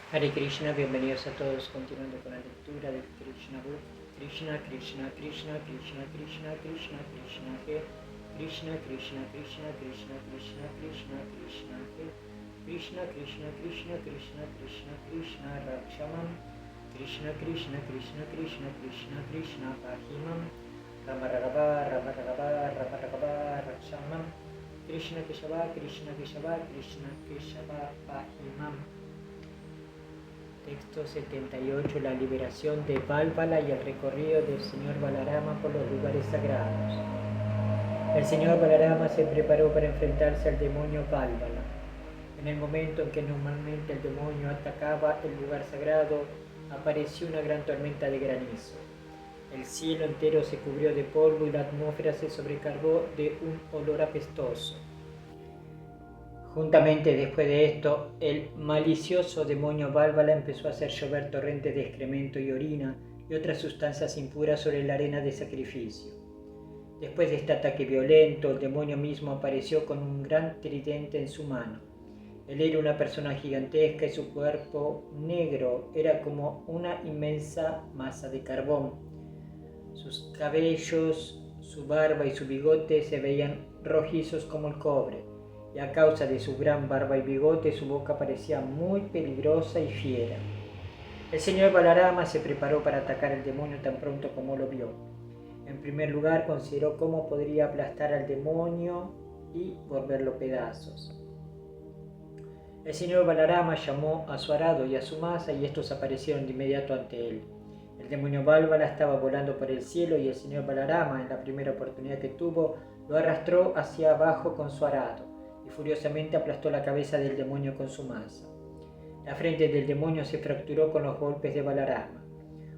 Hare Krishna, bienvenidos a todos, continuando con la lectura del Krishna Book. Krishna, Krishna, Krishna, Krishna, Krishna, Krishna, Krishna, He. Krishna, Krishna, Krishna, Krishna, Krishna, Krishna, Krishna, He. Krishna, Krishna, Krishna, Krishna, Krishna, Krishna, Rakshamam. Krishna, Krishna, Krishna, Krishna, Krishna, Krishna, Pahimam. Rama Ragava, Rama Ragava, Rama Ragava, Rakshamam. Krishna Keshava, Krishna Keshava, Krishna Keshava, Pahimam. Texto 78. La liberación de Valvala y el recorrido del señor Balarama por los lugares sagrados. El señor Balarama se preparó para enfrentarse al demonio Valvala. En el momento en que normalmente el demonio atacaba el lugar sagrado, apareció una gran tormenta de granizo. El cielo entero se cubrió de polvo y la atmósfera se sobrecargó de un olor apestoso. Juntamente después de esto, el malicioso demonio Valvala empezó a hacer llover torrentes de excremento y orina y otras sustancias impuras sobre la arena de sacrificio. Después de este ataque violento, el demonio mismo apareció con un gran tridente en su mano. Él era una persona gigantesca y su cuerpo negro era como una inmensa masa de carbón. Sus cabellos, su barba y su bigote se veían rojizos como el cobre. Y a causa de su gran barba y bigote, su boca parecía muy peligrosa y fiera. El señor Balarama se preparó para atacar al demonio tan pronto como lo vio. En primer lugar, consideró cómo podría aplastar al demonio y volverlo pedazos. El señor Balarama llamó a su arado y a su masa y estos aparecieron de inmediato ante él. El demonio Valvala estaba volando por el cielo y el señor Balarama, en la primera oportunidad que tuvo, lo arrastró hacia abajo con su arado y furiosamente aplastó la cabeza del demonio con su masa. La frente del demonio se fracturó con los golpes de Balarama.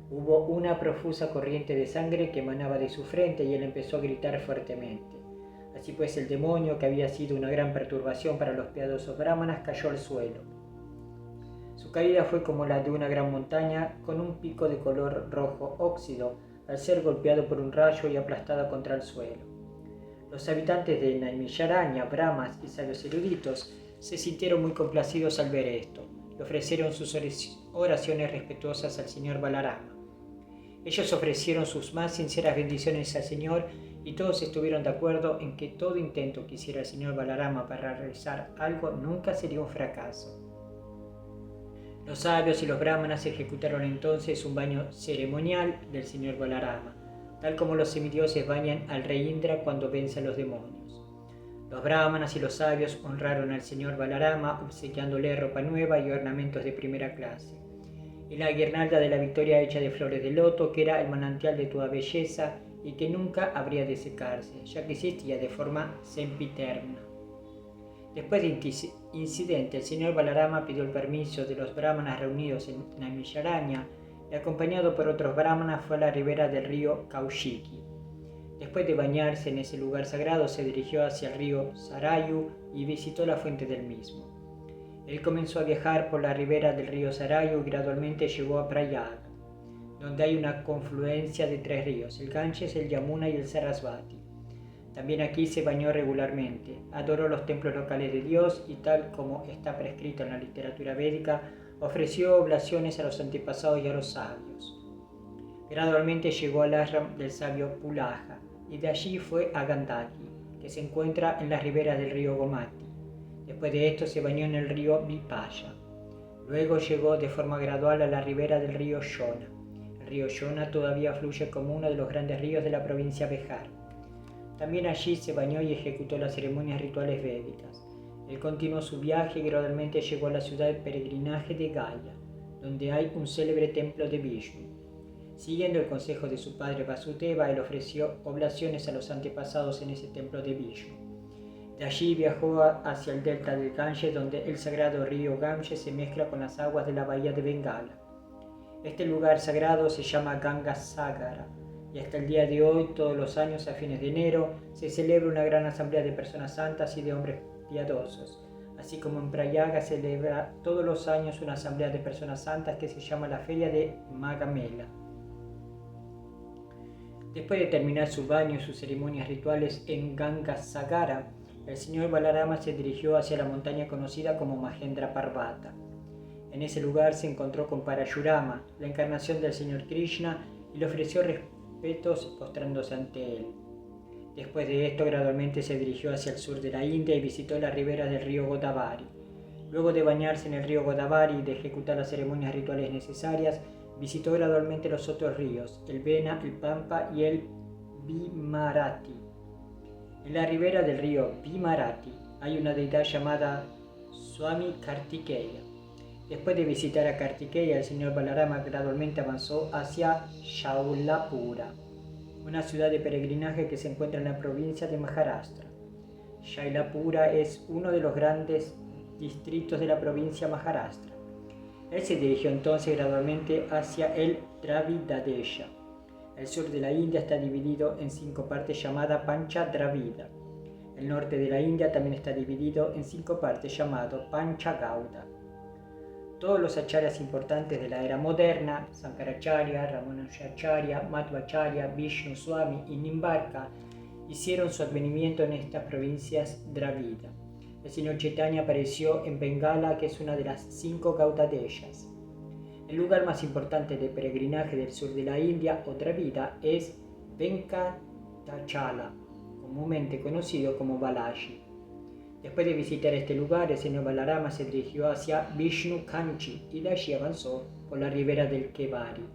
Hubo una profusa corriente de sangre que emanaba de su frente y él empezó a gritar fuertemente. Así pues, el demonio, que había sido una gran perturbación para los piadosos brahmanas, cayó al suelo. Su caída fue como la de una gran montaña con un pico de color rojo óxido al ser golpeado por un rayo y aplastado contra el suelo. Los habitantes de Naimisharanya, brahmas y sabios eruditos, se sintieron muy complacidos al ver esto y ofrecieron sus oraciones respetuosas al señor Balarama. Ellos ofrecieron sus más sinceras bendiciones al señor y todos estuvieron de acuerdo en que todo intento que hiciera el señor Balarama para realizar algo nunca sería un fracaso. Los sabios y los brahmanas ejecutaron entonces un baño ceremonial del señor Balarama, tal como los semidioses bañan al rey Indra cuando vence a los demonios. Los brahmanas y los sabios honraron al señor Balarama obsequiándole ropa nueva y ornamentos de primera clase, y la guirnalda de la victoria hecha de flores de loto, que era el manantial de toda belleza y que nunca habría de secarse, ya que existía de forma sempiterna. Después de incidente, el señor Balarama pidió el permiso de los brahmanas reunidos en Naimisharanya y acompañado por otros brahmanas fue a la ribera del río Kaushiki. Después de bañarse en ese lugar sagrado, se dirigió hacia el río Sarayu y visitó la fuente del mismo. Él comenzó a viajar por la ribera del río Sarayu y gradualmente llegó a Prayaga, donde hay una confluencia de tres ríos, el Ganges, el Yamuna y el Sarasvati. También aquí se bañó regularmente, adoró los templos locales de Dios y, tal como está prescrito en la literatura védica, ofreció oblaciones a los antepasados y a los sabios. Gradualmente llegó al ashram del sabio Pulaja y de allí fue a Gandaki, que se encuentra en las riberas del río Gomati. Después de esto se bañó en el río Vipaya. Luego llegó de forma gradual a la ribera del río Yona. El río Yona todavía fluye como uno de los grandes ríos de la provincia Bihar. También allí se bañó y ejecutó las ceremonias rituales védicas. Él continuó su viaje y gradualmente llegó a la ciudad de peregrinaje de Gaya, donde hay un célebre templo de Vishnu. Siguiendo el consejo de su padre Vasudeva, él ofreció oblaciones a los antepasados en ese templo de Vishnu. De allí viajó hacia el delta del Ganges, donde el sagrado río Ganges se mezcla con las aguas de la bahía de Bengala. Este lugar sagrado se llama Ganga Sagara, y hasta el día de hoy, todos los años a fines de enero, se celebra una gran asamblea de personas santas y de hombres piadosos. Así como en Prayaga se celebra todos los años una asamblea de personas santas que se llama la Feria de Magamela. Después de terminar su baño y sus ceremonias rituales en Ganga Sagara, el señor Balarama se dirigió hacia la montaña conocida como Mahendra Parvata. En ese lugar se encontró con Parashurama, la encarnación del Señor Krishna, y le ofreció respetos postrándose ante él. Después de esto, gradualmente se dirigió hacia el sur de la India y visitó las riberas del río Godavari. Luego de bañarse en el río Godavari y de ejecutar las ceremonias rituales necesarias, visitó gradualmente los otros ríos, el Vena, el Pampa y el Bhimarati. En la ribera del río Bhimarati hay una deidad llamada Swami Kartikeya. Después de visitar a Kartikeya, el señor Balarama gradualmente avanzó hacia Shaulapura, una ciudad de peregrinaje que se encuentra en la provincia de Maharashtra. Shailapura es uno de los grandes distritos de la provincia Maharashtra. Él se dirigió entonces gradualmente hacia el Dravidadesha. El sur de la India está dividido en 5 partes llamadas Pancha Dravida. El norte de la India también está dividido en 5 partes llamado Pancha Gauda. Todos los acharyas importantes de la era moderna, Sankaracharya, Ramanujacharya, Madhvacharya, Vishnu Swami y Nimbarka, hicieron su advenimiento en estas provincias Dravida. El señor Chaitanya apareció en Bengala, que es una de las 5 Gaudadeshas. El lugar más importante de peregrinaje del sur de la India o Dravida es Venkatachala, comúnmente conocido como Balaji. Después de visitar este lugar, el señor Balarama se dirigió hacia Vishnu Kanchi y de allí avanzó por la ribera del Kevari.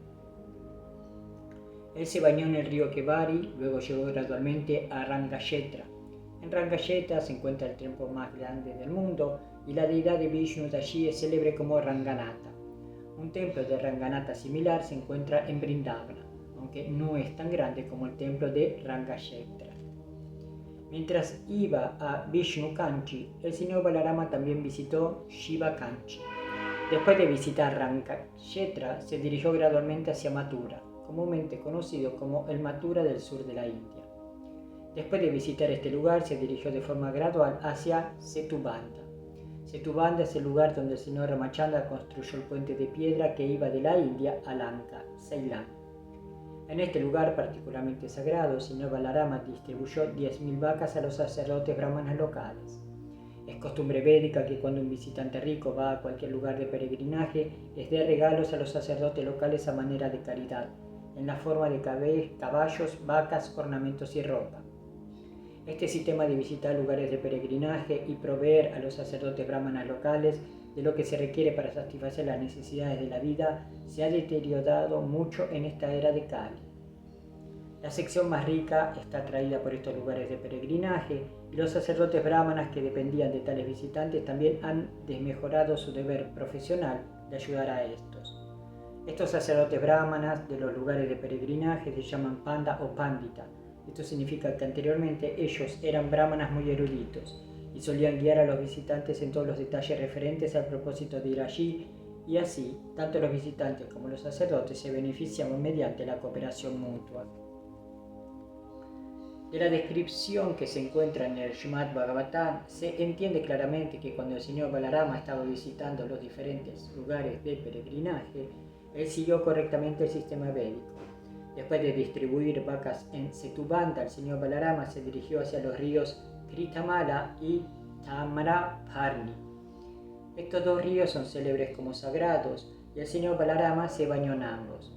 Él se bañó en el río Kevari, luego llegó gradualmente a Rangashetra. En Rangashetra se encuentra el templo más grande del mundo y la deidad de Vishnu de allí es célebre como Ranganatha. Un templo de Ranganatha similar se encuentra en Vrindavana, aunque no es tan grande como el templo de Rangashetra. Mientras iba a Vishnu Kanchi, el señor Balarama también visitó Shiva Kanchi. Después de visitar Rangashetra, se dirigió gradualmente hacia Mathura, comúnmente conocido como el Mathura del sur de la India. Después de visitar este lugar, se dirigió de forma gradual hacia Setubanda. Setubanda es el lugar donde el señor Ramachandra construyó el puente de piedra que iba de la India a Lanka, Ceilán. En este lugar particularmente sagrado, el señor Balarama distribuyó 10.000 vacas a los sacerdotes brahmanas locales. Es costumbre védica que cuando un visitante rico va a cualquier lugar de peregrinaje, les dé regalos a los sacerdotes locales a manera de caridad, en la forma de caballos, vacas, ornamentos y ropa. Este sistema de visitar lugares de peregrinaje y proveer a los sacerdotes brahmanas locales de lo que se requiere para satisfacer las necesidades de la vida se ha deteriorado mucho en esta era de Kali. La sección más rica está atraída por estos lugares de peregrinaje y los sacerdotes brahmanas que dependían de tales visitantes también han desmejorado su deber profesional de ayudar a estos. Estos sacerdotes brahmanas de los lugares de peregrinaje se llaman panda o pandita. Esto significa que anteriormente ellos eran brahmanas muy eruditos y solían guiar a los visitantes en todos los detalles referentes al propósito de ir allí, y así, tanto los visitantes como los sacerdotes se beneficiaban mediante la cooperación mutua. De la descripción que se encuentra en el Srimad Bhagavatam, se entiende claramente que cuando el señor Balarama estaba visitando los diferentes lugares de peregrinaje, él siguió correctamente el sistema védico. Después de distribuir vacas en Setubanda, el señor Balarama se dirigió hacia los ríos Kritamala y Tamraparni. Estos 2 ríos son célebres como sagrados y el señor Balarama se bañó en ambos.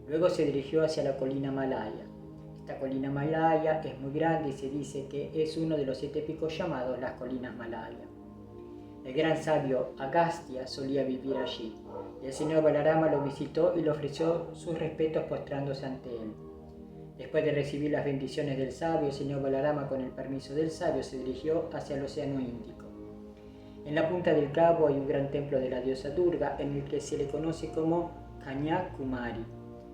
Luego se dirigió hacia la colina Malaya. Esta colina Malaya es muy grande y se dice que es uno de los 7 picos llamados las colinas Malaya. El gran sabio Agastya solía vivir allí. El señor Balarama lo visitó y le ofreció sus respetos postrándose ante él. Después de recibir las bendiciones del sabio, el señor Balarama, con el permiso del sabio, se dirigió hacia el Océano Índico. En la punta del cabo hay un gran templo de la diosa Durga, en el que se le conoce como Kanyakumari.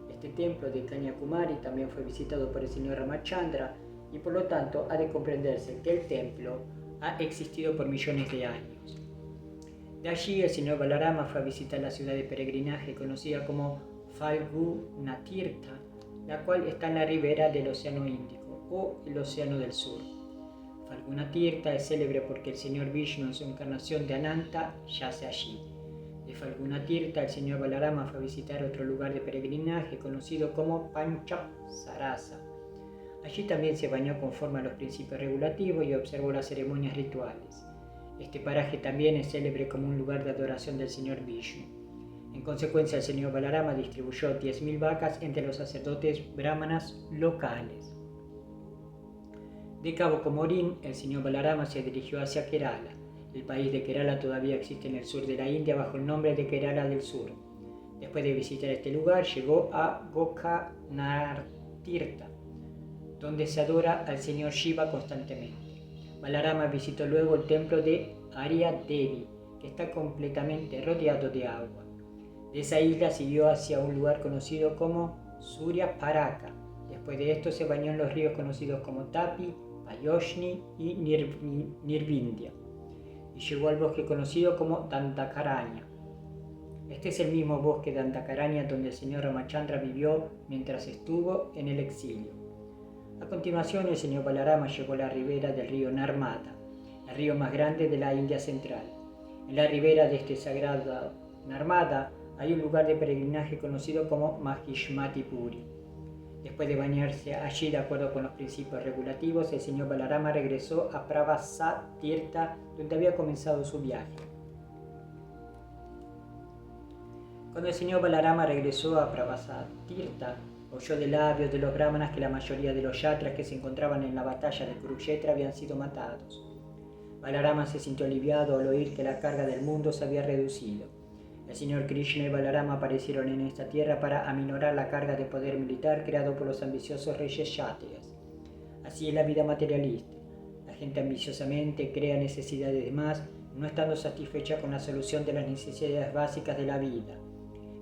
Este templo de Kanyakumari también fue visitado por el señor Ramachandra y por lo tanto ha de comprenderse que el templo ha existido por millones de años. De allí el señor Balarama fue a visitar la ciudad de peregrinaje conocida como Falgunatirtha, la cual está en la ribera del Océano Índico o el Océano del Sur. Falgunatirtha es célebre porque el señor Vishnu en su encarnación de Ananta yace allí. De Falgunatirtha el señor Balarama fue a visitar otro lugar de peregrinaje conocido como Panchapsarasa. Allí también se bañó conforme a los principios regulativos y observó las ceremonias rituales. Este paraje también es célebre como un lugar de adoración del señor Vishnu. En consecuencia, el señor Balarama distribuyó 10.000 vacas entre los sacerdotes brahmanas locales. De Cabo Comorín, el señor Balarama se dirigió hacia Kerala. El país de Kerala todavía existe en el sur de la India bajo el nombre de Kerala del Sur. Después de visitar este lugar, llegó a Gokarnatirtha, donde se adora al señor Shiva constantemente. Balarama visitó luego el templo de Arya Devi, que está completamente rodeado de agua. De esa isla siguió hacia un lugar conocido como Surya Paraka. Después de esto se bañó en los ríos conocidos como Tapi, Payoshni y Nirvindya, y llegó al bosque conocido como Dandakaranya. Este es el mismo bosque de Dandakaranya donde el señor Ramachandra vivió mientras estuvo en el exilio. A continuación, el señor Balarama llegó a la ribera del río Narmada, el río más grande de la India central. En la ribera de este sagrado Narmada hay un lugar de peregrinaje conocido como Mahishmati Puri. Después de bañarse allí de acuerdo con los principios regulativos, el señor Balarama regresó a Pravasatirtha, donde había comenzado su viaje. Cuando el señor Balarama regresó a Pravasatirtha, oyó de labios de los brahmanas que la mayoría de los yatras que se encontraban en la batalla de Kurukshetra habían sido matados. Balarama se sintió aliviado al oír que la carga del mundo se había reducido. El señor Krishna y Balarama aparecieron en esta tierra para aminorar la carga de poder militar creado por los ambiciosos reyes kshatriyas. Así es la vida materialista. La gente ambiciosamente crea necesidades de más, no estando satisfecha con la solución de las necesidades básicas de la vida,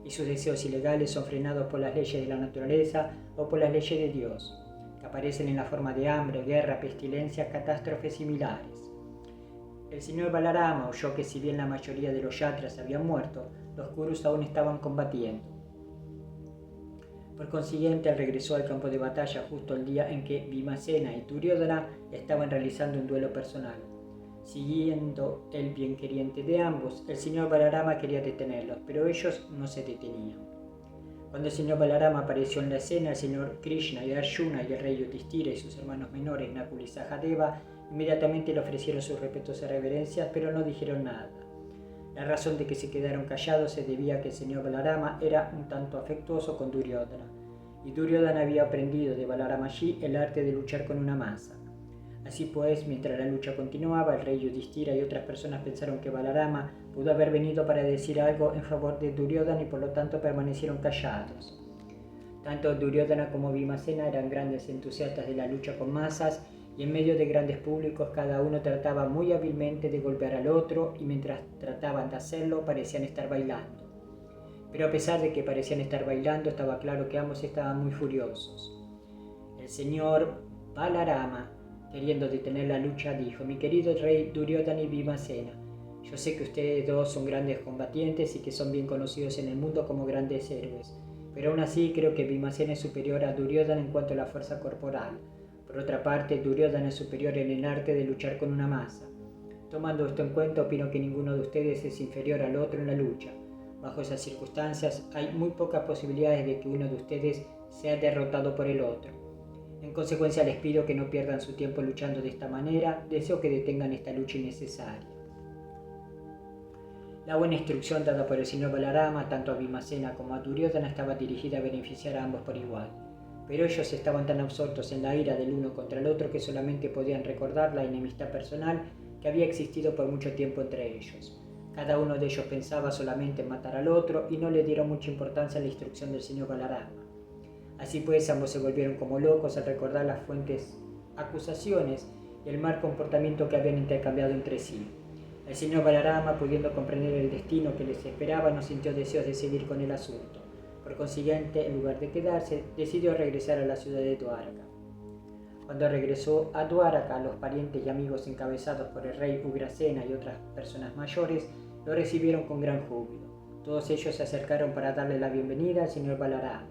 y sus deseos ilegales son frenados por las leyes de la naturaleza o por las leyes de Dios, que aparecen en la forma de hambre, guerra, pestilencias, catástrofes similares. El señor Balarama oyó que si bien la mayoría de los yatras habían muerto, los Kurus aún estaban combatiendo. Por consiguiente, él regresó al campo de batalla justo el día en que Bhimasena y Duryodhana estaban realizando un duelo personal. Siguiendo el bienqueriente de ambos, el señor Balarama quería detenerlos, pero ellos no se detenían. Cuando el señor Balarama apareció en la escena, el señor Krishna y Arjuna y el rey Yudhishthira y sus hermanos menores Nakula y Sahadeva inmediatamente le ofrecieron sus respetuosas reverencias, pero no dijeron nada. La razón de que se quedaron callados se debía a que el señor Balarama era un tanto afectuoso con Duryodhana, y Duryodhana había aprendido de Balaramaji el arte de luchar con una maza. Así pues, mientras la lucha continuaba, el rey Yudhishthira y otras personas pensaron que Balarama pudo haber venido para decir algo en favor de Duryodhana y por lo tanto permanecieron callados. Tanto Duryodhana como Bhimasena eran grandes entusiastas de la lucha con masas, y en medio de grandes públicos cada uno trataba muy hábilmente de golpear al otro, y mientras trataban de hacerlo parecían estar bailando. Pero a pesar de que parecían estar bailando, estaba claro que ambos estaban muy furiosos. El señor Balarama, queriendo detener la lucha, dijo: «Mi querido rey Duryodhana y Bhimasena, yo sé que ustedes dos son grandes combatientes y que son bien conocidos en el mundo como grandes héroes, pero aún así creo que Bhimasena es superior a Duryodhana en cuanto a la fuerza corporal. Por otra parte, Duryodhana es superior en el arte de luchar con una maza. Tomando esto en cuenta, opino que ninguno de ustedes es inferior al otro en la lucha. Bajo esas circunstancias, hay muy pocas posibilidades de que uno de ustedes sea derrotado por el otro. En consecuencia, les pido que no pierdan su tiempo luchando de esta manera. Deseo que detengan esta lucha innecesaria». La buena instrucción dada por el señor Balarama, tanto a Bhimasena como a Duryodhana, estaba dirigida a beneficiar a ambos por igual. Pero ellos estaban tan absortos en la ira del uno contra el otro que solamente podían recordar la enemistad personal que había existido por mucho tiempo entre ellos. Cada uno de ellos pensaba solamente en matar al otro y no le dieron mucha importancia a la instrucción del señor Balarama. Así pues, ambos se volvieron como locos al recordar las fuentes acusaciones y el mal comportamiento que habían intercambiado entre sí. El señor Balarama, pudiendo comprender el destino que les esperaba, no sintió deseos de seguir con el asunto. Por consiguiente, en lugar de quedarse, decidió regresar a la ciudad de Dwaraka. Cuando regresó a Dwaraka, los parientes y amigos encabezados por el rey Ugrasena y otras personas mayores lo recibieron con gran júbilo. Todos ellos se acercaron para darle la bienvenida al señor Balarama.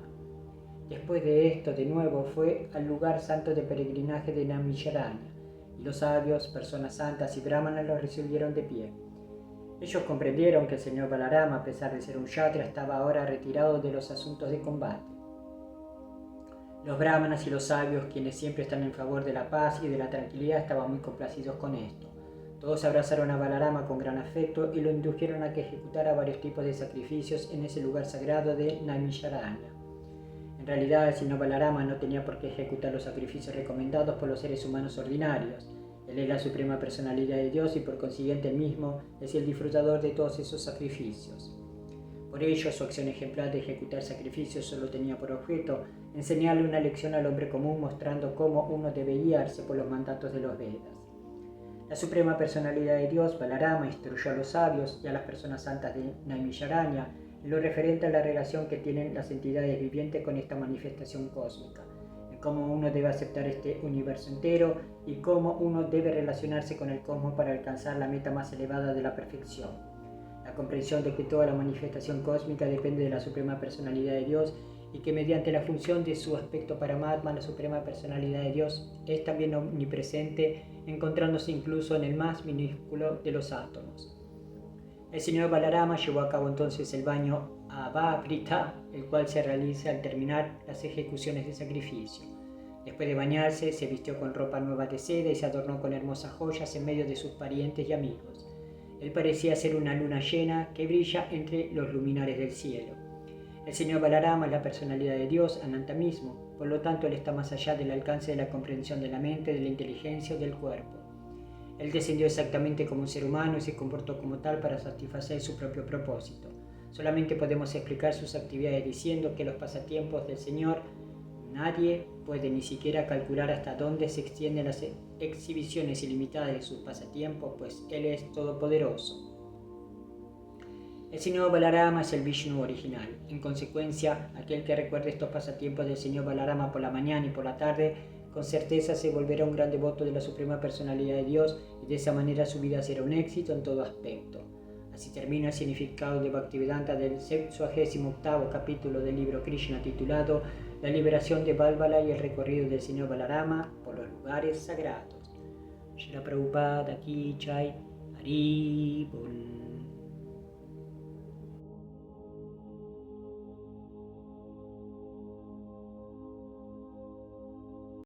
Después de esto, de nuevo, fue al lugar santo de peregrinaje de Naimisharanya, y los sabios, personas santas y brahmanas lo recibieron de pie. Ellos comprendieron que el señor Balarama, a pesar de ser un yatra, estaba ahora retirado de los asuntos de combate. Los brahmanas y los sabios, quienes siempre están en favor de la paz y de la tranquilidad, estaban muy complacidos con esto. Todos abrazaron a Balarama con gran afecto y lo indujeron a que ejecutara varios tipos de sacrificios en ese lugar sagrado de Naimisharanya. En realidad, el señor Balarama no tenía por qué ejecutar los sacrificios recomendados por los seres humanos ordinarios. Él es la suprema personalidad de Dios y por consiguiente él mismo es el disfrutador de todos esos sacrificios. Por ello, su acción ejemplar de ejecutar sacrificios solo tenía por objeto enseñarle una lección al hombre común, mostrando cómo uno debe guiarse por los mandatos de los Vedas. La suprema personalidad de Dios, Balarama, instruyó a los sabios y a las personas santas de Naimisharanya en lo referente a la relación que tienen las entidades vivientes con esta manifestación cósmica, en cómo uno debe aceptar este universo entero y cómo uno debe relacionarse con el cosmos para alcanzar la meta más elevada de la perfección. La comprensión de que toda la manifestación cósmica depende de la suprema personalidad de Dios y que mediante la función de su aspecto Paramatma, la suprema personalidad de Dios es también omnipresente, encontrándose incluso en el más minúsculo de los átomos. El señor Balarama llevó a cabo entonces el baño Avavrita, el cual se realiza al terminar las ejecuciones de sacrificio. Después de bañarse, se vistió con ropa nueva de seda y se adornó con hermosas joyas en medio de sus parientes y amigos. Él parecía ser una luna llena que brilla entre los luminares del cielo. El señor Balarama es la personalidad de Dios, Ananta mismo, por lo tanto él está más allá del alcance de la comprensión de la mente, de la inteligencia o del cuerpo. Él descendió exactamente como un ser humano y se comportó como tal para satisfacer su propio propósito. Solamente podemos explicar sus actividades diciendo que los pasatiempos del Señor, nadie puede ni siquiera calcular hasta dónde se extienden las exhibiciones ilimitadas de sus pasatiempos, pues Él es todopoderoso. El señor Balarama es el Vishnu original. En consecuencia, aquel que recuerde estos pasatiempos del señor Balarama por la mañana y por la tarde, con certeza se volverá un gran devoto de la suprema personalidad de Dios y de esa manera su vida será un éxito en todo aspecto. Así termina el significado de Bhaktivedanta del 78º capítulo del libro Krishna titulado La liberación de Valvala y el recorrido del señor Balarama por los lugares sagrados. Srila Prabhupada Ki Jai, Hari Bol.